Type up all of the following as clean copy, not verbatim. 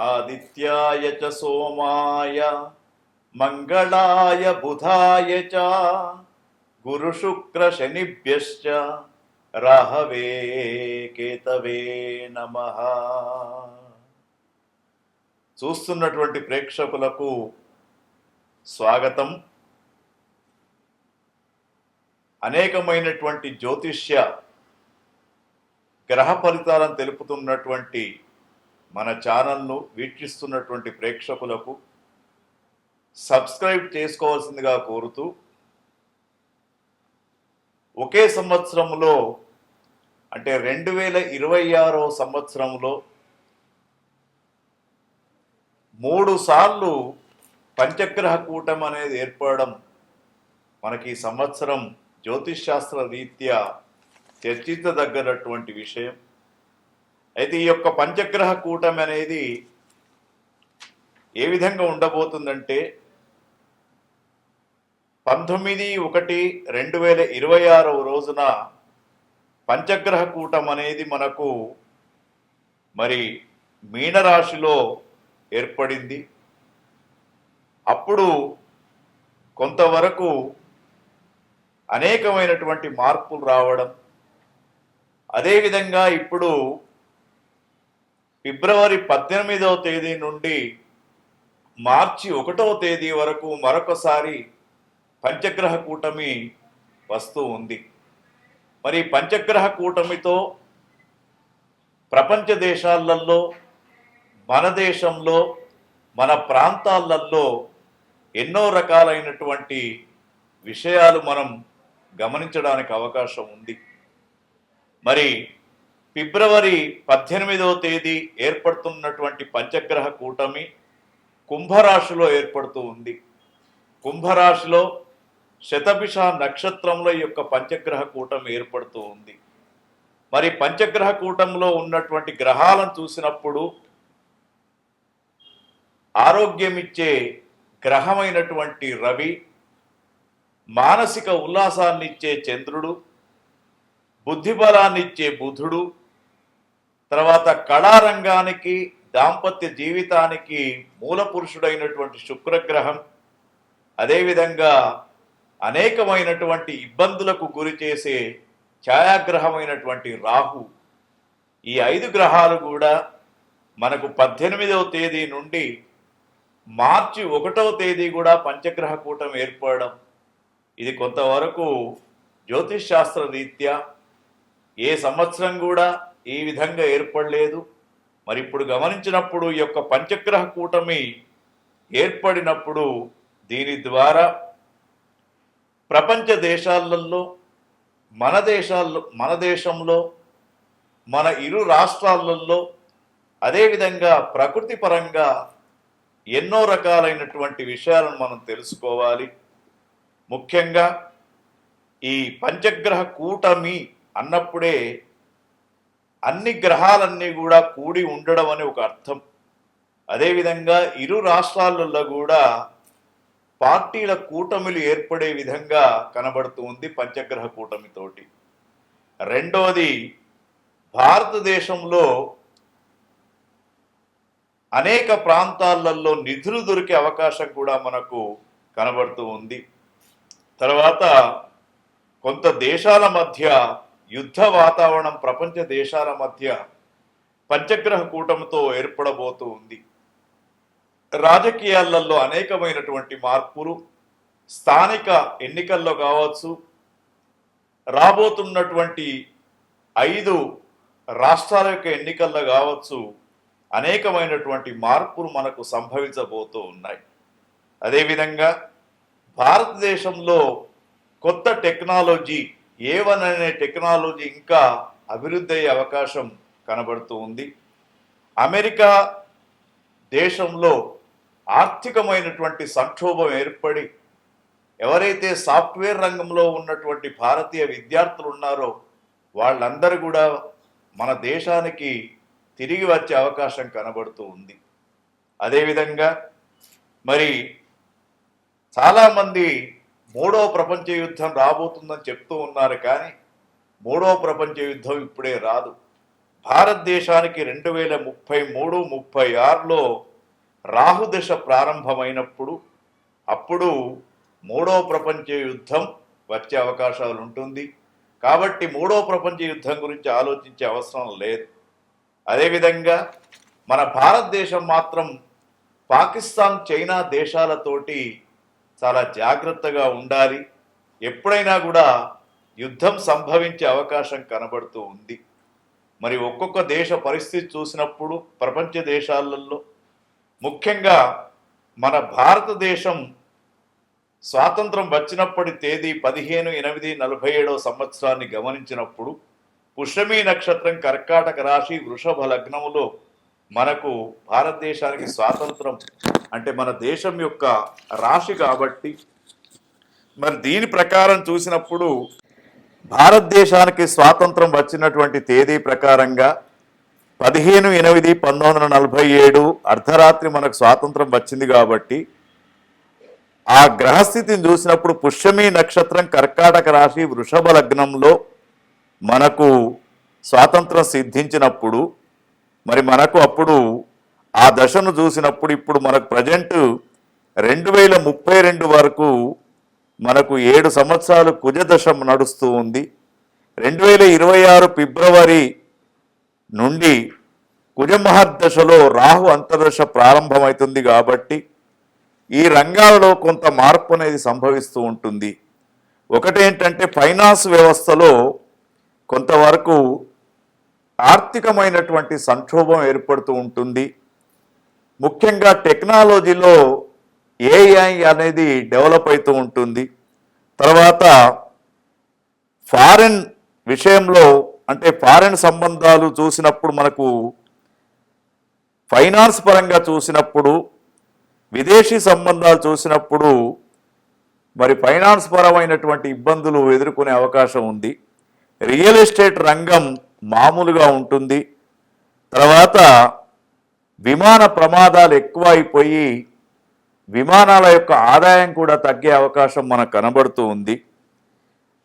ఆదిత్యాయ చ సోమాయ మంగళాయ బుధాయ చ గురు శుక్ర శనిభ్యశ్చ రాహవే కేతవే నమః. చూస్తున్నటువంటి ప్రేక్షకులకు స్వాగతం. అనేకమైనటువంటి జ్యోతిష్య గ్రహ ఫలితాలను తెలుపుతున్నటువంటి మన ఛానల్ను వీక్షిస్తున్నటువంటి ప్రేక్షకులకు సబ్స్క్రైబ్ చేసుకోవాల్సిందిగా కోరుతూ, ఒకే సంవత్సరంలో అంటే 2026వ సంవత్సరంలో 3 సార్లు పంచగ్రహ కూటమి అనేది ఏర్పడడం మనకి ఈ సంవత్సరం జ్యోతిష్ శాస్త్ర రీత్యా చర్చించదగ్గనటువంటి విషయం. అయితే ఈ యొక్క పంచగ్రహ కూటమి అనేది ఏ విధంగా ఉండబోతుందంటే 19/1/2026 రోజున పంచగ్రహ కూటమి అనేది మనకు మరి మీనరాశిలో ఏర్పడింది. అప్పుడు కొంతవరకు అనేకమైనటువంటి మార్పులు రావడం, అదేవిధంగా ఇప్పుడు ఫిబ్రవరి 18వ తేదీ నుండి మార్చి 1వ తేదీ వరకు మరొకసారి పంచగ్రహ కూటమి వస్తూ ఉంది. మరి పంచగ్రహ కూటమితో ప్రపంచ దేశాలలో, మన దేశంలో, మన ప్రాంతాలలో ఎన్నో రకాలైనటువంటి విషయాలు మనం గమనించడానికి అవకాశం ఉంది. మరి ఫిబ్రవరి 18వ తేదీ ఏర్పడుతున్నటువంటి పంచగ్రహ కూటమి కుంభరాశిలో ఏర్పడుతూ ఉంది. కుంభరాశిలో శతభిష నక్షత్రంలో ఈ యొక్క పంచగ్రహ కూటమి ఏర్పడుతూ ఉంది. మరి పంచగ్రహ కూటంలో ఉన్నటువంటి గ్రహాలను చూసినప్పుడు ఆరోగ్యమిచ్చే గ్రహమైనటువంటి రవి, మానసిక ఉల్లాసాన్నిచ్చే చంద్రుడు, బుద్ధిబలాన్నిచ్చే బుధుడు, తర్వాత కళారంగానికి, దాంపత్య జీవితానికి మూల పురుషుడైనటువంటి శుక్రగ్రహం, అదేవిధంగా అనేకమైనటువంటి ఇబ్బందులకు గురి చేసే ఛాయాగ్రహమైనటువంటి రాహు, ఈ 5 గ్రహాలు కూడా మనకు 18వ తేదీ నుండి మార్చి 1వ తేదీ కూడా పంచగ్రహ కూటమి ఏర్పడడం, ఇది కొంతవరకు జ్యోతిష్ శాస్త్ర రీత్యా ఏ సంవత్సరం కూడా ఈ విధంగా ఏర్పడలేదు. మరి ఇప్పుడు గమనించినప్పుడు ఈ యొక్క పంచగ్రహ కూటమి ఏర్పడినప్పుడు దీని ద్వారా ప్రపంచ దేశాలలో, మన దేశంలో, మన ఇరు రాష్ట్రాలలో, అదేవిధంగా ప్రకృతి పరంగా ఎన్నో రకాలైనటువంటి విషయాలను మనం తెలుసుకోవాలి. ముఖ్యంగా ఈ పంచగ్రహ కూటమి అన్నప్పుడే అన్ని గ్రహాలన్నీ కూడా కూడి ఉండడం అని ఒక అర్థం. అదేవిధంగా ఇరు రాష్ట్రాలలో కూడా పార్టీల కూటమిలు ఏర్పడే విధంగా కనబడుతూ ఉంది పంచగ్రహ కూటమితోటి. రెండవది, భారతదేశంలో అనేక ప్రాంతాలలో నిధులు దొరికే అవకాశం కూడా మనకు కనబడుతూ ఉంది. తర్వాత కొంత దేశాల మధ్య యుద్ధ వాతావరణం ప్రపంచ దేశాల మధ్య పంచగ్రహ కూటమితో ఏర్పడబోతూ ఉంది. రాజకీయాలలో అనేకమైనటువంటి మార్పులు, స్థానిక ఎన్నికల్లో కావచ్చు, రాబోతున్నటువంటి 5 రాష్ట్రాల యొక్క ఎన్నికల్లో కావచ్చు, అనేకమైనటువంటి మార్పులు మనకు సంభవించబోతూ ఉన్నాయి. అదేవిధంగా భారతదేశంలో కొత్త టెక్నాలజీ, A1 అనే టెక్నాలజీ ఇంకా అభివృద్ధి అయ్యే అవకాశం కనబడుతూ ఉంది. అమెరికా దేశంలో ఆర్థికమైనటువంటి సంక్షోభం ఏర్పడి ఎవరైతే సాఫ్ట్వేర్ రంగంలో ఉన్నటువంటి భారతీయ విద్యార్థులు ఉన్నారో వాళ్ళందరూ కూడా మన దేశానికి తిరిగి వచ్చే అవకాశం కనబడుతూ ఉంది. అదేవిధంగా మరి చాలామంది 3వ ప్రపంచ యుద్ధం రాబోతుందని చెప్తూ ఉన్నారు, కానీ 3వ ప్రపంచ యుద్ధం ఇప్పుడే రాదు. భారతదేశానికి 2033-36లో రాహుదశ ప్రారంభమైనప్పుడు అప్పుడు మూడవ ప్రపంచ యుద్ధం వచ్చే అవకాశాలు ఉంటుంది. కాబట్టి మూడవ ప్రపంచ యుద్ధం గురించి ఆలోచించే అవసరం లేదు. అదేవిధంగా మన భారతదేశం మాత్రం పాకిస్తాన్, చైనా దేశాలతోటి చాలా జాగ్రత్తగా ఉండాలి. ఎప్పుడైనా కూడా యుద్ధం సంభవించే అవకాశం కనబడుతూ ఉంది. మరి ఒక్కొక్క దేశ పరిస్థితి చూసినప్పుడు ప్రపంచ దేశాలలో ముఖ్యంగా మన భారతదేశం స్వాతంత్రం వచ్చినప్పటి తేదీ 15/8/47 సంవత్సరాన్ని గమనించినప్పుడు పుష్యమి నక్షత్రం కర్కాటక రాశి వృషభ లగ్నములో మనకు భారతదేశానికి స్వాతంత్రం అంటే మన దేశం యొక్క రాశి కాబట్టి మరి దీని ప్రకారం చూసినప్పుడు భారతదేశానికి స్వాతంత్రం వచ్చినటువంటి తేదీ ప్రకారంగా 15/8/1947 అర్ధరాత్రి మనకు స్వాతంత్రం వచ్చింది కాబట్టి ఆ గ్రహస్థితిని చూసినప్పుడు పుష్యమి నక్షత్రం కర్కాటక రాశి వృషభ లగ్నంలో మనకు స్వాతంత్రం సిద్ధించినప్పుడు మరి మనకు అప్పుడు ఆ దశను చూసినప్పుడు ఇప్పుడు మనకు ప్రజెంట్ 2032 వరకు మనకు 7 సంవత్సరాలు కుజదశ నడుస్తూ ఉంది. 2026 ఫిబ్రవరి నుండి కుజమహర్దశలో రాహు అంతర్దశ ప్రారంభమవుతుంది కాబట్టి ఈ రంగాలలో కొంత మార్పు అనేది సంభవిస్తూ ఉంటుంది. ఒకటేంటంటే ఫైనాన్స్ వ్యవస్థలో కొంతవరకు ఆర్థికమైనటువంటి సంక్షోభం ఏర్పడుతూ ఉంటుంది. ముఖ్యంగా టెక్నాలజీలో ఏఐ అనేది డెవలప్ అవుతూ ఉంటుంది. తర్వాత ఫారెన్ విషయంలో అంటే ఫారెన్ సంబంధాలు చూసినప్పుడు మనకు ఫైనాన్స్ పరంగా చూసినప్పుడు విదేశీ సంబంధాలు చూసినప్పుడు మరి ఫైనాన్స్ పరమైనటువంటి ఇబ్బందులు ఎదుర్కొనే అవకాశం ఉంది. రియల్ ఎస్టేట్ రంగం మామూలుగా ఉంటుంది. తర్వాత విమాన ప్రమాదాలు ఎక్కువ అయిపోయి విమానాల యొక్క ఆదాయం కూడా తగ్గే అవకాశం మనకు కనబడుతూ ఉంది.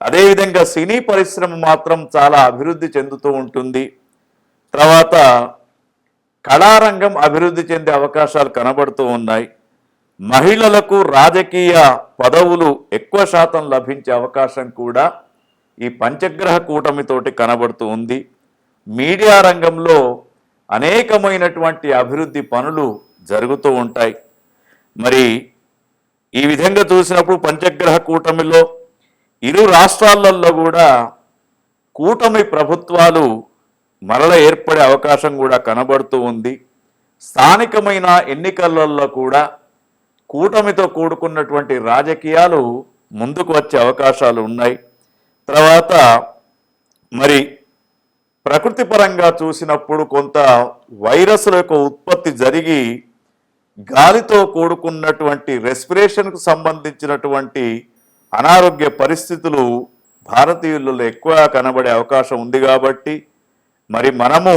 అదేవిధంగా సినీ పరిశ్రమ మాత్రం చాలా అభివృద్ధి చెందుతూ ఉంటుంది. తర్వాత కళారంగం అభివృద్ధి చెందే అవకాశాలు కనబడుతూ ఉన్నాయి. మహిళలకు రాజకీయ పదవులు ఎక్కువ శాతం లభించే అవకాశం కూడా ఈ పంచగ్రహ కూటమితోటి కనబడుతూ ఉంది. మీడియా రంగంలో అనేకమైనటువంటి అభివృద్ధి పనులు జరుగుతూ ఉంటాయి. మరి ఈ విధంగా చూసినప్పుడు పంచగ్రహ కూటమిలో ఇరు రాష్ట్రాలలో కూడా కూటమి ప్రభుత్వాలు మరల ఏర్పడే అవకాశం కూడా కనబడుతూ ఉంది. స్థానికమైన ఎన్నికలలో కూడా కూటమితో కూడుకున్నటువంటి రాజకీయాలు ముందుకు వచ్చే అవకాశాలు ఉన్నాయి. తర్వాత మరి ప్రకృతి పరంగా చూసినప్పుడు కొంత వైరస్ల యొక్క ఉత్పత్తి జరిగి గాలితో కూడుకున్నటువంటి రెస్పిరేషన్కు సంబంధించినటువంటి అనారోగ్య పరిస్థితులు భారతీయులలో ఎక్కువగా కనబడే అవకాశం ఉంది. కాబట్టి మరి మనము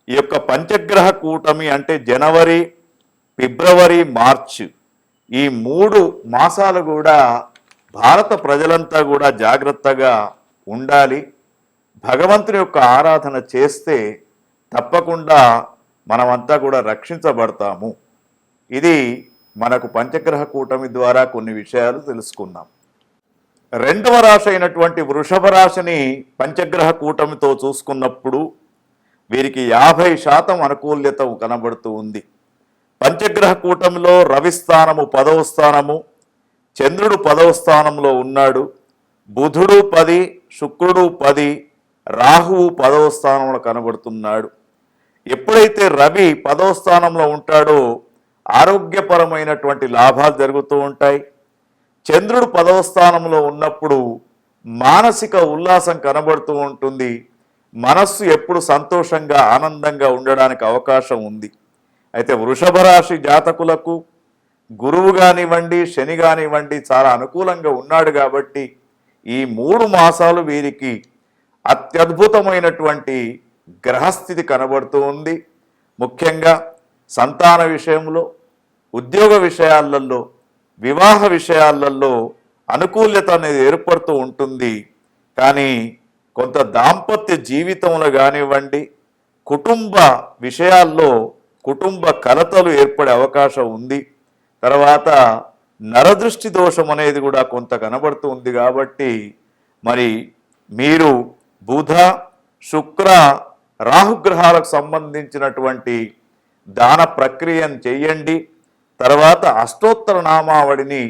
ఈ యొక్క పంచగ్రహ కూటమి అంటే జనవరి, ఫిబ్రవరి, మార్చ్ ఈ 3 మాసాలు కూడా భారత ప్రజలంతా కూడా జాగ్రత్తగా ఉండాలి. భగవంతుని యొక్క ఆరాధన చేస్తే తప్పకుండా మనమంతా కూడా రక్షించబడతాము. ఇది మనకు పంచగ్రహ కూటమి ద్వారా కొన్ని విషయాలు తెలుసుకున్నాం. రెండవ రాశి అయినటువంటి వృషభ రాశిని పంచగ్రహ కూటమితో చూసుకున్నప్పుడు వీరికి 50% అనుకూల్యత కనబడుతూ ఉంది. పంచగ్రహ కూటమిలో రవి స్థానము 10వ స్థానము, చంద్రుడు 10వ స్థానంలో ఉన్నాడు. బుధుడు 10, శుక్రుడు 10, రాహువు 10వ స్థానంలో కనబడుతున్నాడు. ఎప్పుడైతే రవి 10వ స్థానంలో ఉంటాడో ఆరోగ్యపరమైనటువంటి లాభాలు జరుగుతూ ఉంటాయి. చంద్రుడు 10వ స్థానంలో ఉన్నప్పుడు మానసిక ఉల్లాసం కనబడుతూ ఉంటుంది. మనస్సు ఎప్పుడు సంతోషంగా ఆనందంగా ఉండడానికి అవకాశం ఉంది. అయితే వృషభ రాశి జాతకులకు గురువు కానివ్వండి, శని కానివ్వండి చాలా అనుకూలంగా ఉన్నాడు కాబట్టి ఈ 3 మాసాలు వీరికి అత్యద్భుతమైనటువంటి గ్రహస్థితి కనబడుతూ ఉంది. ముఖ్యంగా సంతాన విషయంలో, ఉద్యోగ విషయాలలో, వివాహ విషయాలలో అనుకూల్యత అనేది ఏర్పడుతూ ఉంటుంది. కానీ కొంత దాంపత్య జీవితంలో కానివ్వండి, కుటుంబ విషయాల్లో కుటుంబ కలతలు ఏర్పడే అవకాశం ఉంది. తర్వాత నరదృష్టి దోషం అనేది కూడా కొంత కనబడుతూ ఉంది. కాబట్టి మరి మీరు బుధ, శుక్ర, రాహుగ్రహాలకు సంబంధించినటువంటి దాన ప్రక్రియను చెయ్యండి. తర్వాత అష్టోత్తర నామావళిని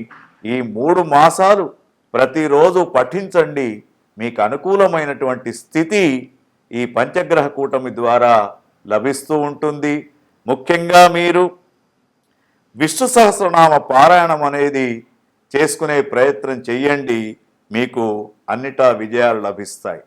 ఈ 3 మాసాలు ప్రతిరోజు పఠించండి. మీకు అనుకూలమైనటువంటి స్థితి ఈ పంచగ్రహ కూటమి ద్వారా లభిస్తూ ఉంటుంది. ముఖ్యంగా మీరు విష్ణు సహస్రనామ పారాయణం అనేది చేసుకునే ప్రయత్నం చెయ్యండి. మీకు అన్నిటా విజయాలు లభిస్తాయి.